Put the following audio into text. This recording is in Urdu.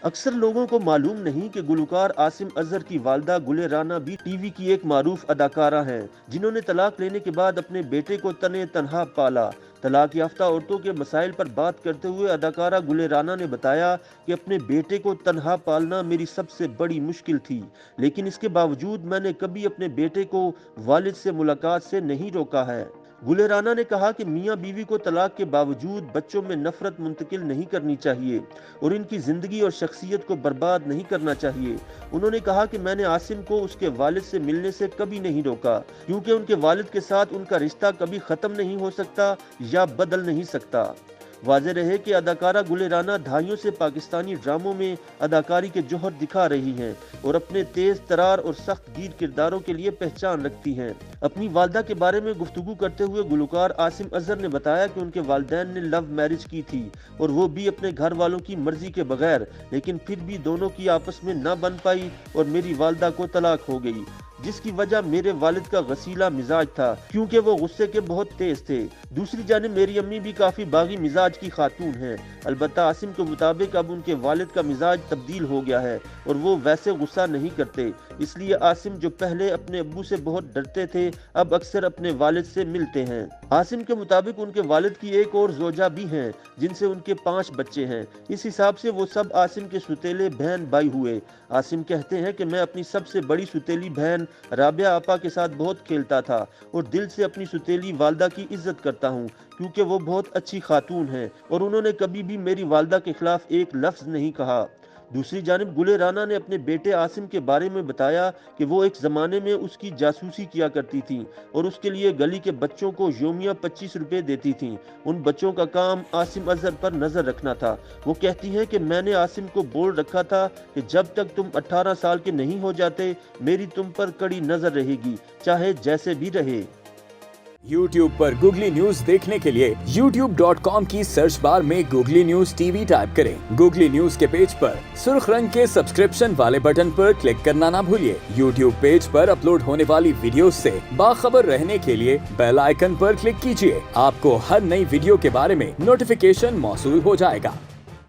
اکثر لوگوں کو معلوم نہیں کہ گلوکار عاصم اظہر کی والدہ گل رانا بھی ٹی وی کی ایک معروف اداکارہ ہیں، جنہوں نے طلاق لینے کے بعد اپنے بیٹے کو تنے تنہا پالا۔ طلاق یافتہ عورتوں کے مسائل پر بات کرتے ہوئے اداکارہ گل رانا نے بتایا کہ اپنے بیٹے کو تنہا پالنا میری سب سے بڑی مشکل تھی، لیکن اس کے باوجود میں نے کبھی اپنے بیٹے کو والد سے ملاقات سے نہیں روکا ہے۔ گل رانا نے کہا کہ میاں بیوی کو طلاق کے باوجود بچوں میں نفرت منتقل نہیں کرنی چاہیے اور ان کی زندگی اور شخصیت کو برباد نہیں کرنا چاہیے۔ انہوں نے کہا کہ میں نے عاصم کو اس کے والد سے ملنے سے کبھی نہیں روکا، کیونکہ ان کے والد کے ساتھ ان کا رشتہ کبھی ختم نہیں ہو سکتا یا بدل نہیں سکتا۔ واضح رہے کہ اداکارہ گل رانا دہائیوں سے پاکستانی ڈراموں میں اداکاری کے جوہر دکھا رہی ہیں اور اپنے تیز ترار اور سخت گیر کرداروں کے لیے پہچان رکھتی ہیں۔ اپنی والدہ کے بارے میں گفتگو کرتے ہوئے گلوکار عاصم اظہر نے بتایا کہ ان کے والدین نے لو میرج کی تھی اور وہ بھی اپنے گھر والوں کی مرضی کے بغیر، لیکن پھر بھی دونوں کی آپس میں نہ بن پائی اور میری والدہ کو طلاق ہو گئی، جس کی وجہ میرے والد کا غصیلا مزاج تھا، کیونکہ وہ غصے کے بہت تیز تھے۔ دوسری جانب میری امی بھی کافی باغی مزاج کی خاتون ہیں، البتہ عاصم کے مطابق اب ان کے والد کا مزاج تبدیل ہو گیا ہے اور وہ ویسے غصہ نہیں کرتے، اس لیے عاصم جو پہلے اپنے ابو سے بہت ڈرتے تھے اب اکثر اپنے والد سے ملتے ہیں۔ عاصم کے مطابق ان کے والد کی ایک اور زوجہ بھی ہیں جن سے ان کے 5 بچے ہیں، اس حساب سے وہ سب عاصم کے ستیلے بہن بھائی ہوئے۔ عاصم کہتے ہیں کہ میں اپنی سب سے بڑی ستیلی بہن رابعہ آپا کے ساتھ بہت کھیلتا تھا اور دل سے اپنی ستیلی والدہ کی عزت کرتا ہوں، کیونکہ وہ بہت اچھی خاتون ہیں اور انہوں نے کبھی بھی میری والدہ کے خلاف ایک لفظ نہیں کہا۔ دوسری جانب گل رانا نے اپنے بیٹے عاصم کے بارے میں بتایا کہ وہ ایک زمانے میں اس کی جاسوسی کیا کرتی تھی اور اس کے لیے گلی کے بچوں کو یومیہ 25 روپے دیتی تھیں۔ ان بچوں کا کام عاصم اظہر پر نظر رکھنا تھا۔ وہ کہتی ہیں کہ میں نے عاصم کو بول رکھا تھا کہ جب تک تم 18 سال کے نہیں ہو جاتے میری تم پر کڑی نظر رہے گی، چاہے جیسے بھی رہے۔ YouTube پر گوگلی نیوز دیکھنے کے لیے youtube.com کی سرچ بار میں googly news T V type کریں۔ گوگلی نیوز کے پیج پر سرخ رنگ کے سبسکرپشن والے بٹن پر کلک کرنا نہ بھولیے۔ YouTube پیج پر اپلوڈ ہونے والی ویڈیوز سے باخبر رہنے کے لیے بیل آئیکن پر کلک کیجیے۔ آپ کو ہر نئی ویڈیو کے بارے میں نوٹیفیکیشن موصول ہو جائے گا۔